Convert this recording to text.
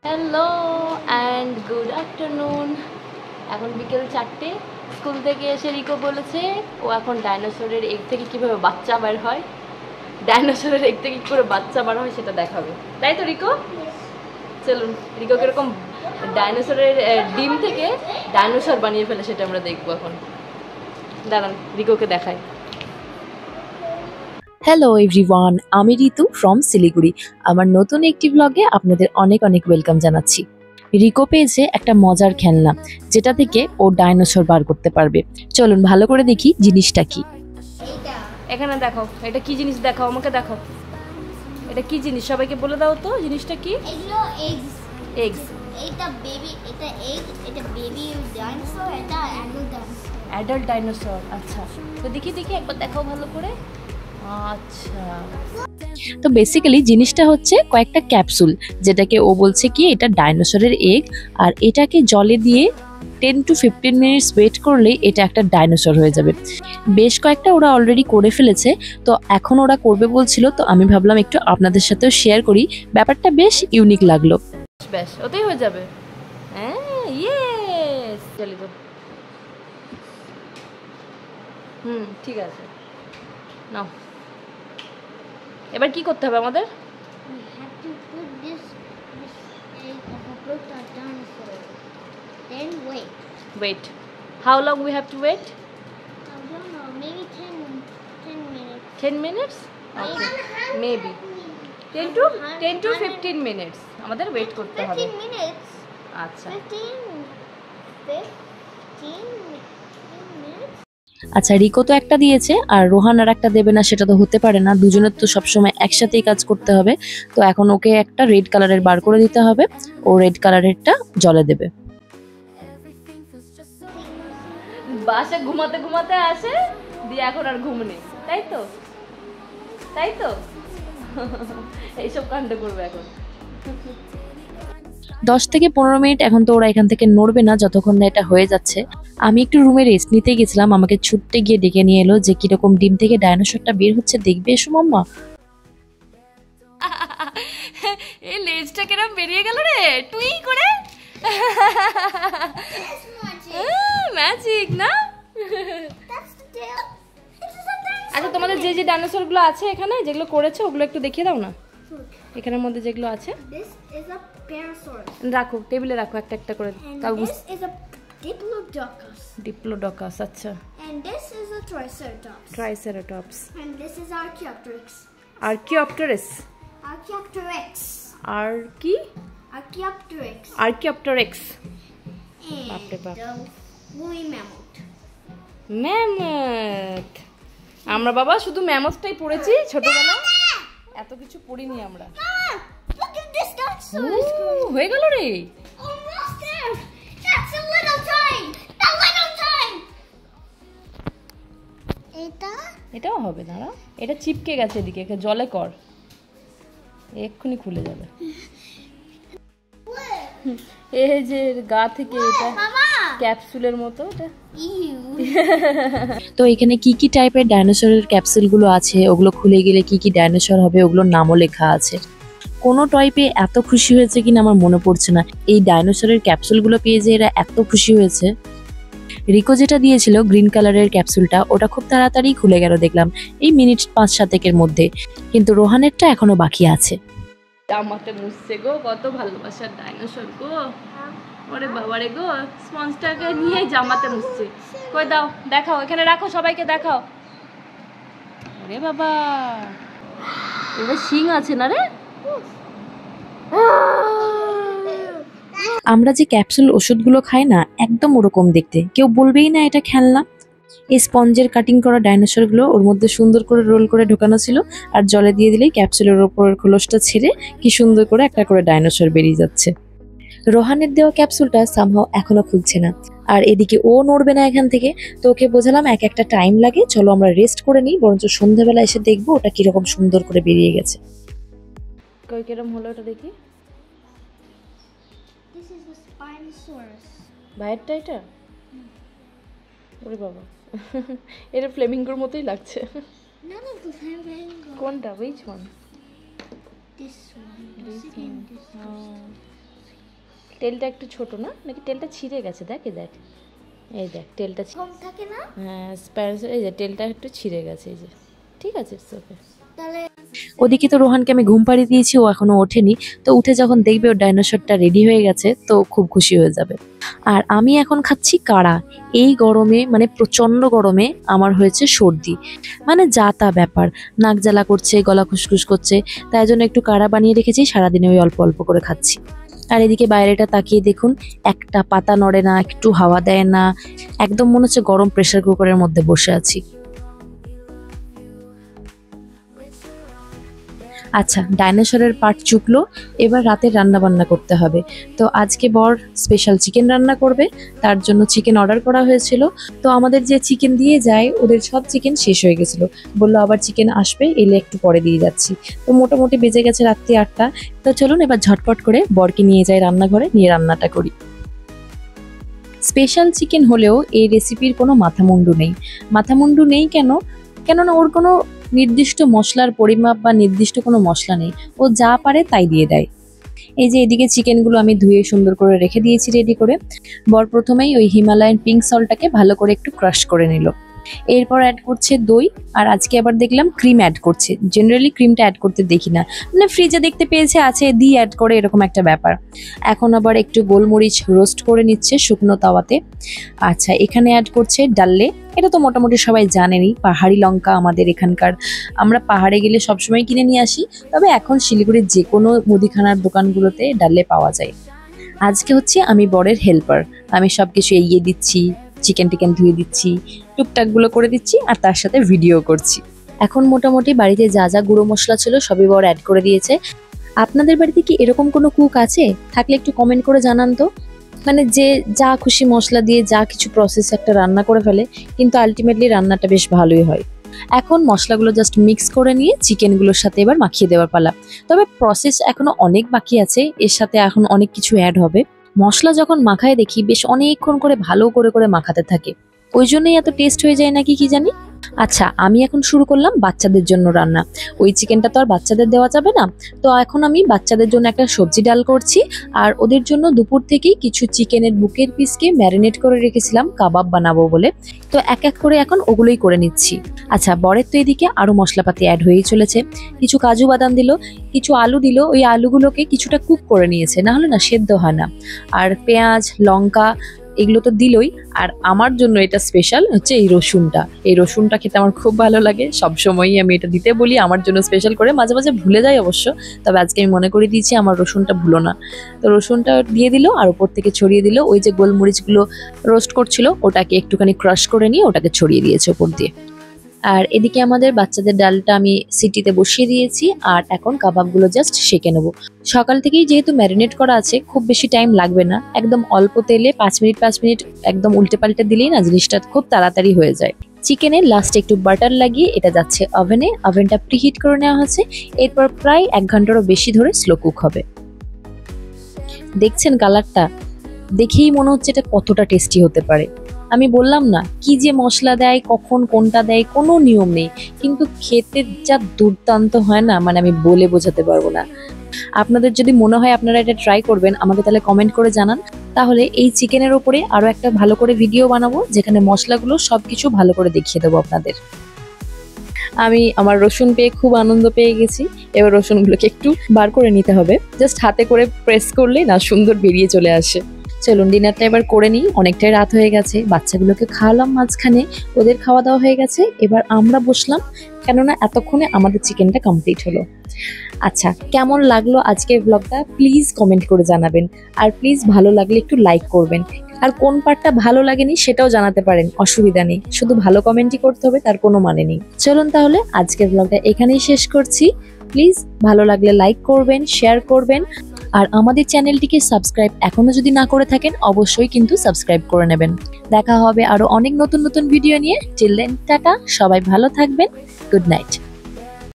Hello and good afternoon. এখন বিকেল 4টে। School থেকে এসে রিকো বলেছে ও এখন ডাইনোসরের এগ থেকে কীভাবে বাচ্চা বের হয়, ডাইনোসরের এগ থেকে কী করে বাচ্চা বার হয় সেটা দেখাবে, তাই তো রিকো? চলুন রিকো কীরকম ডাইনোসরের ডিম থেকে ডাইনোসর বানিয়ে ফেলে সেটা আমরা দেখবো এখন। দাঁড়ান রিকোকে দেখাই। হ্যালো এভরিওয়ান, আমি ঋতু ফ্রম শিলিগুড়ি। আমার নতুন একটি ব্লগে আপনাদের অনেক অনেক ওয়েলকাম জানাচ্ছি। রিকো পেয়েছে একটা মজার খেলনা যেটা থেকে ও ডাইনোসর বার করতে পারবে। চলুন ভালো করে দেখি জিনিসটা কি। এখানে দেখো, এটা কি জিনিস দেখাও, আমাকে দেখাও। এটা কি জিনিস সবাইকে বলে দাও তো, জিনিসটা কি? এগুলো এগস। এগস। এটা বেবি, এটা এগ, এটা বেবি ডাইনোসর, এটা অ্যাডাল্ট ডাইনোসর। অ্যাডাল্ট ডাইনোসর, আচ্ছা। তো দেখি একবার দেখাও ভালো করে। আচ্ছা, তো বেসিক্যালি জিনিসটা হচ্ছে কয়েকটা ক্যাপসুল, যেটাকে ও বলছে কি এটা ডাইনোসরের এগ, আর এটাকে জলে দিয়ে 10 to 15 মিনিটস ওয়েট করলেই এটা একটা ডাইনোসর হয়ে যাবে। বেশ কয়েকটা ওরা অলরেডি করে ফেলেছে, তো এখন ওরা করবে বলছিল, তো আমি ভাবলাম একটু আপনাদের সাথেও শেয়ার করি। ব্যাপারটা বেশ ইউনিক লাগলো। ব্যাস ওতেই হয়ে যাবে। হ্যাঁ, ইয়েস, চলি তো। ঠিক আছে, নাও। এবার কি করতে হবে আমাদের? We have to put this egg of a prototype dinosaur. Then wait. Wait. How long we have to wait? I don't know, maybe 10 minutes. 10 minutes? Okay. Maybe 10 to 15 minutes আমাদের ওয়েট করতে হবে। 15 minutes? আচ্ছা, 15 minutes? আচ্ছা, রিকো তো একটা দিয়েছে আর রোহান আর একটা দেবে না, সেটা তো হতে পারে না। দুজনের তো সবসময় একসাথেই কাজ করতে হবে। তো এখন ওকে একটা রেড কালারের বার করে দিতে হবে, ও রেড কালারেরটা জলে দেবে। বাসে ঘুমাতে ঘুমাতে আসে, দিয়ে এখন আর ঘুম নেই, তাই তো? এইসব কাণ্ড করবে এখন। 10 থেকে 15 মিনিট এখন তো ওরা এখান থেকে নড়বে না যতক্ষণ না এটা হয়ে যাচ্ছে। আমি একটু রুমে রেস্ট নিতে গেছিলাম, আমাকে ছুটতে গিয়ে ডেকে নিয়ে এলো যে কিরকম ডিম থেকে ডাইনোসরটা বের হচ্ছে, দেখবে এসো মাম্মা। এই লেজটা কেরম বেরিয়ে গেল রে, টুই করে। ম্যাজিক না? That's the tail. This is a dinosaur. আচ্ছা, তোমাদের যে যে ডাইনোসর গুলো আছে এখানে, যেগুলো করেছে ওগুলো একটু দেখিয়ে দাও না, এখানের মধ্যে যেগুলো আছে। This is a Parasaurus. রাখো, টেবিলে রাখো একটা একটা করে। And তাও this is a Diplodocus. ডিপ্লোডকাস, আচ্ছা। And this is a Triceratops. Triceratops. And this is Archaeopteryx. আর্কিওপ্টেরাস। Archaeopteryx. আর কি? Archaeopteryx. আর্কিওপ্টেরেক্স। And বাপরে বাপ। the woolly mammoth. ম্যামথ। আমরা বাবা শুধু ম্যামথটাই পড়েছি ছোটবেলায়, এত কিছু পড়িনি আমরা। Ah, look at this dinosaur. হয়ে গেল রে। Almost there. That's a little time. A little time. এটাও হবে, দাঁড়া, এটা চিপকে গেছে এদিকে, একে জলে কর, এক্ষুনি খুলে যাবে। এই যে গা থেকে এটা Mama. ক্যাপসুলের মতো, এটা Ew. তো এখানে কি কি টাইপের ডাইনোসরের ক্যাপসুলগুলো আছে, ওগুলো খুলে গেলে কি কি ডাইনোসর হবে ওগুলোর নামও লেখা আছে। কোনো টাইপে এত খুশি হয়েছে কিনা আমার মনে পড়ছে না, এই ডাইনোসরের ক্যাপসুলগুলো পেয়ে যে এরা এত খুশি হয়েছে। রিকো যেটা দিয়েছিল গ্রিন কালারের ক্যাপসুলটা, ওটা খুব তাড়াতাড়ি খুলে গেল দেখলাম, এই মিনিট 5-7 মধ্যে। কিন্তু রোহানেরটা এখনো বাকি আছে। জামাতে মুছছে গো, কত ভালোবাসার ডাইনোসর গো। ওরে বাবা রে গো, স্পঞ্জটাকে নিয়ে জামাতে মুছছে। কই দাও, দেখাও, এখানে রাখো, সবাইকে দেখাও। ওরে বাবা, এবার শিং আছে না রে? আমরা যে ক্যাপসুল ওষুধগুলো খাই না, একদম ওরকম দেখতে, কেউ বলবেই না এটা খেলনা। এই স্পঞ্জের কাটিং করা ডাইনোসরগুলো ওর মধ্যে সুন্দর করে রোল করে ঢোকানো ছিল, আর জলে দিয়ে দিলেই ক্যাপসুলের ওপরের খোলসটা ছিঁড়ে কি সুন্দর করে একটা করে ডাইনোসর বেরিয়ে যাচ্ছে। রোহানের দেওয়া ক্যাপসুলটা সামহাও এখনো খুলছে না, আর এদিকে ও নড়বে না এখান থেকে। তো ওকে বোঝালাম এক একটা টাইম লাগে, চলো আমরা রেস্ট করে নিই, বরঞ্চ সন্ধ্যাবেলা এসে দেখবো ওটা কিরকম সুন্দর করে বেরিয়ে গেছে। কই কিরম হলো এটা দেখি। This is the Spinosaurus. বাইরটা এটা? ওরে বাবা, এটা ফ্লেমিঙ্গোর মতোই লাগছে। None of the flamingo. কোনটা? which one? This one. This This again. one. This Oh. তেলটা একটু ছোট না, নাকি তেলটা ছিঁড়ে গেছে? দেখ এই দেখ তেলটা কম থাকে না? হ্যাঁ এই যে তেলটা একটু ছিঁড়ে গেছে, এই যে ঠিক আছে ওকে। তাহলে ওদিকে তো রোহানকে আমি ঘুম পাড়িয়ে দিয়েছি, ও এখনো ওঠেনি। তো উঠে যখন দেখবে ওর ডাইনোসরটা রেডি হয়ে গেছে তো খুব খুশি হয়ে যাবে। আর আমি এখন খাচ্ছি কাড়া। এই গরমে মানে প্রচন্ড গরমে আমার হয়েছে সর্দি, মানে যা তা ব্যাপার, নাক জ্বালা করছে, গলা খুসখুস করছে, তাই জন্য একটু কাড়া বানিয়ে রেখেছি, সারাদিনে ওই অল্প অল্প করে খাচ্ছি। আর এদিকে বাইরেটা তাকিয়ে দেখুন, একটা পাতা নড়ে না, একটু হাওয়া দেয় না, একদম মনে হচ্ছে গরম প্রেসার কুকারের মধ্যে বসে আছি। আচ্ছা, ডাইনোসরের পার্ট চুকলো, এবার রাতে রান্না বান্না করতে হবে। তো আজকে বর স্পেশাল চিকেন রান্না করবে, তার জন্য চিকেন অর্ডার করা হয়েছিল। তো আমাদের যে চিকেন দিয়ে যায় ওদের সব চিকেন শেষ হয়ে গেছিল, বললো আবার চিকেন আসবে, এলে একটু পরে দিয়ে যাচ্ছি। তো মোটামুটি বেজে গেছে রাত্রি 8টা। তো চলুন এবার ঝটপট করে বরকে নিয়ে যাই রান্নাঘরে, নিয়ে রান্নাটা করি। স্পেশাল চিকেন হলেও এই রেসিপির কোনো মাথামুন্ডু নেই। মাথামুন্ডু নেই কেননা ওর কোনো নির্দিষ্ট মশলার পরিমাপ বা নির্দিষ্ট কোনো মশলা নেই, ও যা পারে তাই দিয়ে দেয়। এই যে এদিকে চিকেনগুলো আমি ধুয়ে সুন্দর করে রেখে দিয়েছি রেডি করে। বর প্রথমেই ওই হিমালয়ান পিঙ্ক সল্টটাকে ভালো করে একটু ক্রাশ করে নিল। এরপর অ্যাড করছে দই, আর আজকে আবার দেখলাম ক্রিম অ্যাড করছে। জেনারেলি ক্রিমটা অ্যাড করতে দেখি না, মানে ফ্রিজে দেখতে পেয়েছে আছে দিয়ে অ্যাড করে, এরকম একটা ব্যাপার। এখন আবার একটু গোলমরিচ রোস্ট করে নিচ্ছে শুকনো তাওয়াতে। আচ্ছা, এখানে অ্যাড করছে ডাল্লে। এটা তো মোটামুটি সবাই জানেনই, পাহাড়ি লঙ্কা আমাদের এখানকার, আমরা পাহাড়ে গেলে সবসময় কিনে নিয়ে আসি, তবে এখন শিলিগুড়ির যে কোনো মুদিখানার দোকানগুলোতে ডাল্লে পাওয়া যায়। আজকে হচ্ছে আমি বরের হেল্পার, আমি সবকিছু এগিয়ে দিচ্ছি, চিকেন টিকেন ধুয়ে দিচ্ছি, টুকটাকগুলো করে দিচ্ছি, আর তার সাথে ভিডিও করছি। এখন মোটামুটি বাড়িতে যা যা গুঁড়ো মশলা ছিল সবই বর অ্যাড করে দিয়েছে। আপনাদের বাড়িতে কি এরকম কোনো কুক আছে? থাকলে একটু কমেন্ট করে জানান তো। মানে যে যা খুশি মশলা দিয়ে যা কিছু প্রসেস একটা রান্না করে ফেলে, কিন্তু আলটিমেটলি রান্নাটা বেশ ভালোই হয়। এখন মশলাগুলো জাস্ট মিক্স করে নিয়ে চিকেনগুলোর সাথে এবার মাখিয়ে দেওয়ার পালা। তবে প্রসেস এখনো অনেক বাকি আছে, এর সাথে এখন অনেক কিছু অ্যাড হবে। মশলা যখন মাখায় দেখি বেশ অনেকক্ষণ করে ভালো করে করে মাখাতে থাকে, ওই জন্যই এত টেস্ট হয়ে যায় নাকি কি জানি। আচ্ছা, আমি এখন শুরু করলাম বাচ্চাদের জন্য রান্না। ওই চিকেনটা তো আর বাচ্চাদের দেওয়া যাবে না, তো এখন আমি বাচ্চাদের জন্য একটা সবজি ডাল করছি। আর ওদের জন্য দুপুর থেকেই কিছু চিকেনের বুকের পিসকে ম্যারিনেট করে রেখেছিলাম কাবাব বানাবো বলে, তো এক এক করে এখন ওগুলোই করে নিচ্ছি। আচ্ছা, বরের তো এদিকে আরো মশলাপাতি অ্যাড হয়েই চলেছে। কিছু কাজু বাদাম দিল, কিছু আলু দিল, ওই আলুগুলোকে কিছুটা কুক করে নিয়েছে, না হলে না সেদ্ধ হয় না। আর পেঁয়াজ, লঙ্কা এগুলো তো দিলই। আর আমার জন্য এটা স্পেশাল হচ্ছে এই রসুনটা। এই রসুনটা খেতে আমার খুব ভালো লাগে, সবসময়ই আমি এটা দিতে বলি আমার জন্য স্পেশাল করে, মাঝে মাঝে ভুলে যাই অবশ্য, তবে আজকে আমি মনে করে দিয়েছি আমার রসুনটা ভুলো না। তো রসুনটা দিয়ে দিল, আর উপর থেকে ছড়িয়ে দিল ওই যে গোলমরিচগুলো রোস্ট করছিল ওটাকে একটুখানি ক্রাশ করে নিয়ে ওটাকে ছড়িয়ে দিয়েছে উপর দিয়ে। আর এদিকে আমাদের বাচ্চাদের ডালটা আমি সিটিতে বসিয়ে দিয়েছি, আর এখন কাবাবগুলো জাস্ট সেঁকে নেবো। সকাল থেকেই যেহেতু ম্যারিনেট করা আছে, খুব বেশি টাইম লাগবে না, একদম অল্প তেলে 5 মিনিট একদম উল্টে পাল্টে দিলেই না জিনিসটা খুব তাড়াতাড়ি হয়ে যায়। চিকেনের লাস্টে একটু বাটার লাগিয়ে এটা যাচ্ছে ওভেনে, ওভেনটা প্রিহিট করে নেওয়া হয়েছে। এরপর প্রায় 1 ঘন্টারও বেশি ধরে স্লো কুক হবে। দেখছেন কালারটা, দেখেই মনে হচ্ছে এটা কতটা টেস্টি হতে পারে। আমি বললাম না, কি যে মশলা দেয়, কখন কোনটা দেয় কোনো নিয়ম নেই, কিন্তু খেতে যা দুর্দান্ত হয় না, মানে আমি বলে বোঝাতে পারবো না। আপনাদের যদি মনে হয় আপনারা এটা ট্রাই করবেন, আমাকে তাহলে কমেন্ট করে জানান। তাহলে এই চিকেনের ওপরে আরো একটা ভালো করে ভিডিও বানাবো, যেখানে মশলাগুলো সবকিছু ভালো করে দেখিয়ে দেবো আপনাদের। আমি আমার রসুন পেয়ে খুব আনন্দ পেয়ে গেছি। এবার রসুনগুলোকে একটু বার করে নিতে হবে, জাস্ট হাতে করে প্রেস করলেই না সুন্দর বেরিয়ে চলে আসে। চলুন ডিনারটা এবার করে নিই, অনেকটাই রাত হয়ে গেছে। বাচ্চাগুলোকে খাওয়ালাম মাঝখানে, ওদের খাওয়া দাওয়া হয়ে গেছে, এবার আমরা বসলাম, কেননা এতক্ষণে আমাদের চিকেনটা কমপ্লিট হলো। আচ্ছা, কেমন লাগলো আজকের ব্লগটা প্লিজ কমেন্ট করে জানাবেন, আর প্লিজ ভালো লাগলে একটু লাইক করবেন। আর কোন পার্টটা ভালো লাগেনি সেটাও জানাতে পারেন, অসুবিধা নেই, শুধু ভালো কমেন্টই করতে হবে তার কোনো মানে নেই। চলুন তাহলে আজকের ব্লগটা এখানেই শেষ করছি। প্লিজ ভালো লাগলে লাইক করবেন, শেয়ার করবেন, আর আমাদের চ্যানেলটিকে সাবস্ক্রাইব এখনো যদি না করে থাকেন অবশ্যই কিন্তু সাবস্ক্রাইব করে নেবেন। দেখা হবে আরো অনেক নতুন নতুন ভিডিও নিয়ে। টিল দেন টাটা, সবাই ভালো থাকবেন, গুড নাইট।